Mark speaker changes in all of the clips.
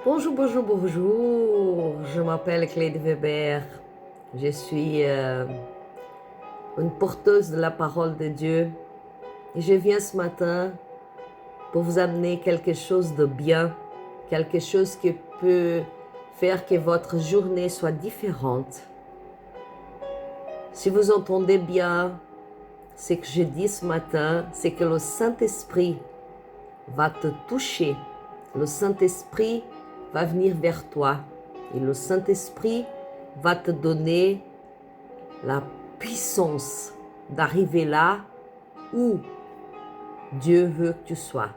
Speaker 1: Bonjour, bonjour, bonjour. Je m'appelle Cléde Weber. Je suis une porteuse de la parole de Dieu. Et je viens ce matin pour vous amener quelque chose de bien, quelque chose qui peut faire que votre journée soit différente. Si vous entendez bien ce que je dis ce matin, c'est que le Saint-Esprit va te toucher. Le Saint-Esprit va venir vers toi et le Saint-Esprit va te donner la puissance d'arriver là où Dieu veut que tu sois.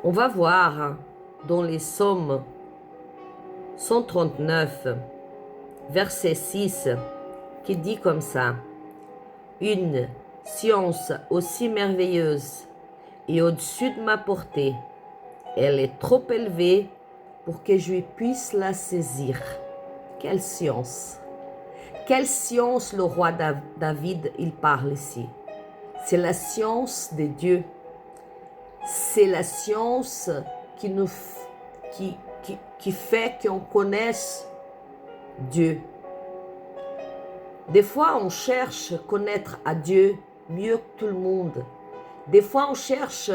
Speaker 1: On va voir dans les Psaumes 139, verset 6, qui dit comme ça: une science aussi merveilleuse et au-dessus de ma portée, elle est trop élevée pour que je puisse la saisir. Quelle science! Quelle science le roi David, il parle ici. C'est la science de Dieu. C'est la science qui fait qu'on connaisse Dieu. Des fois, on cherche à connaître à Dieu mieux que tout le monde. Des fois, on cherche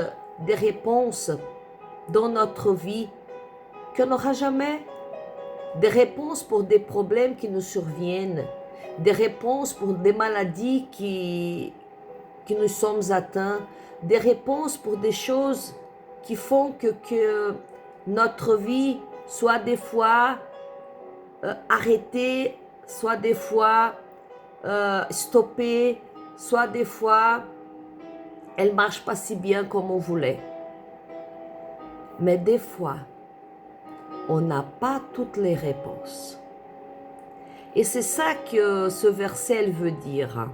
Speaker 1: des réponses dans notre vie qu'on n'aura jamais. Des réponses pour des problèmes qui nous surviennent. Des réponses pour des maladies qui nous sommes atteints. Des réponses pour des choses qui font que notre vie soit des fois arrêtée, soit des fois stoppée, soit des fois elle ne marche pas si bien comme on voulait. Mais des fois, on n'a pas toutes les réponses. Et c'est ça que ce verset veut dire.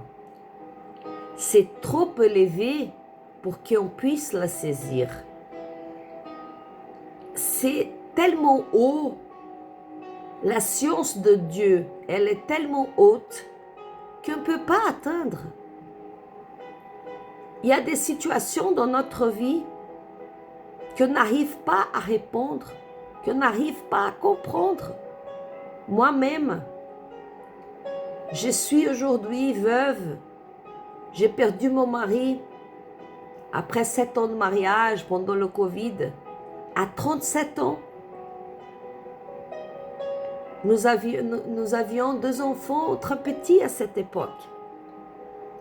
Speaker 1: C'est trop élevé pour qu'on puisse la saisir. C'est tellement haut. La science de Dieu, elle est tellement haute qu'on ne peut pas atteindre. Il y a des situations dans notre vie qu'on n'arrive pas à répondre, qu'on n'arrive pas à comprendre. Moi-même, je suis aujourd'hui veuve. J'ai perdu mon mari après 7 ans de mariage pendant le Covid. À 37 ans, nous avions 2 enfants très petits à cette époque.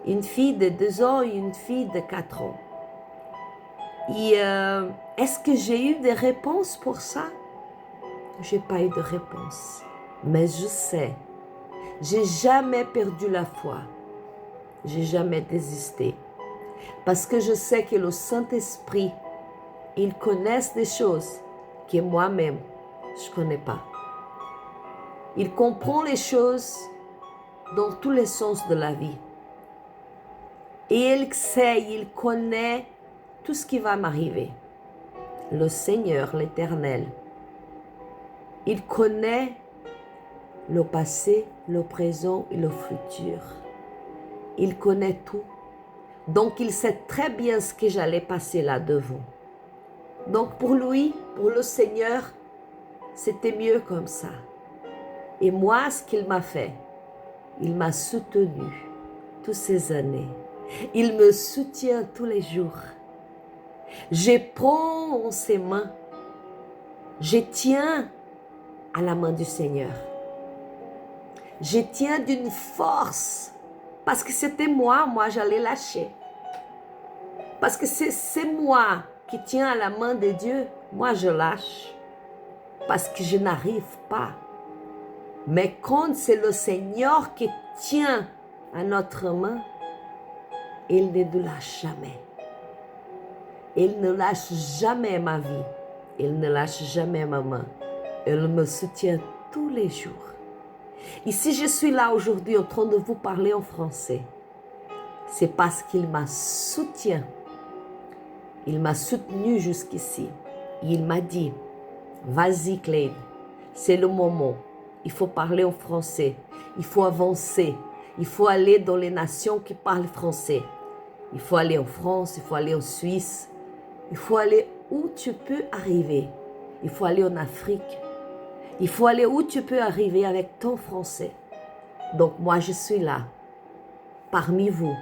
Speaker 1: Une fille de 2 ans et une fille de 4 ans. Et est-ce que j'ai eu des réponses pour ça? Je n'ai pas eu de réponse. Mais je sais, j'ai jamais perdu la foi. J'ai jamais désisté. Parce que je sais que le Saint-Esprit, il connaît des choses que moi-même, je ne connais pas. Il comprend les choses dans tous les sens de la vie. Et il sait, il connaît tout ce qui va m'arriver. Le Seigneur, l'Éternel, il connaît le passé, le présent et le futur. Il connaît tout. Donc, il sait très bien ce que j'allais passer là devant. Donc, pour lui, pour le Seigneur, c'était mieux comme ça. Et moi, ce qu'il m'a fait, il m'a soutenu toutes ces années. Il me soutient tous les jours. Je prends en ses mains. Je tiens à la main du Seigneur. Je tiens d'une force. Parce que c'était moi j'allais lâcher. Parce que c'est moi qui tiens à la main de Dieu, moi je lâche. Parce que je n'arrive pas. Mais quand c'est le Seigneur qui tient à notre main, il ne nous lâche jamais. Il ne lâche jamais ma vie. Il ne lâche jamais ma main. Il me soutient tous les jours. Et si je suis là aujourd'hui en train de vous parler en français, c'est parce qu'il m'a soutenu. Il m'a soutenu jusqu'ici. Il m'a dit, vas-y Cléde, c'est le moment. Il faut parler en français. Il faut avancer. Il faut aller dans les nations qui parlent français. Il faut aller en France, il faut aller en Suisse. Il faut aller où tu peux arriver. Il faut aller en Afrique. Il faut aller où tu peux arriver avec ton français. Donc moi, je suis là, parmi vous,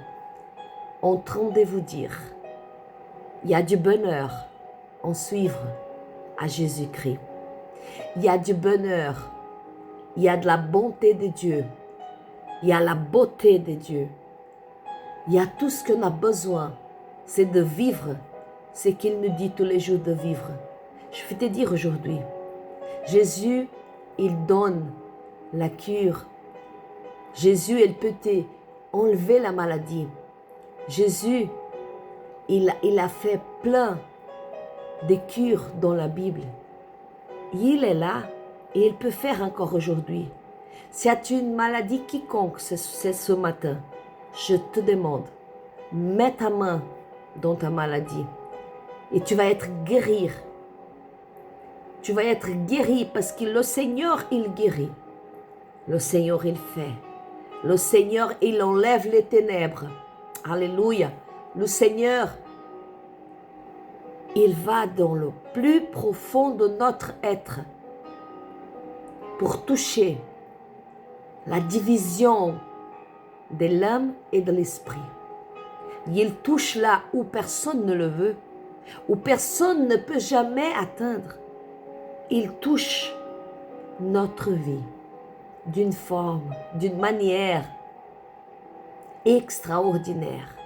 Speaker 1: en train de vous dire, il y a du bonheur en suivre à Jésus-Christ. Il y a du bonheur, il y a de la bonté de Dieu, il y a la beauté de Dieu. Il y a tout ce qu'on a besoin, c'est de vivre ce qu'il nous dit tous les jours de vivre. Je vais te dire aujourd'hui, Jésus, il donne la cure. Jésus, il peut enlever la maladie. Jésus, il a fait plein de cures dans la Bible. Il est là et il peut faire encore aujourd'hui. Si tu as une maladie quiconque ce matin, je te demande, mets ta main dans ta maladie et tu vas être guéri. Tu vas être guéri parce que le Seigneur, il guérit. Le Seigneur, il fait. Le Seigneur, il enlève les ténèbres. Alléluia. Le Seigneur, il va dans le plus profond de notre être pour toucher la division de l'âme et de l'esprit. Il touche là où personne ne le veut, où personne ne peut jamais atteindre. Il touche notre vie d'une forme, d'une manière extraordinaire.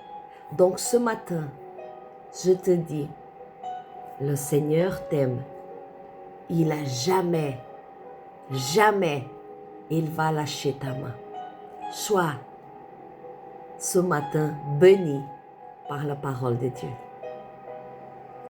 Speaker 1: Donc ce matin, je te dis, le Seigneur t'aime. Il a jamais, il va lâcher ta main. Sois ce matin béni par la parole de Dieu.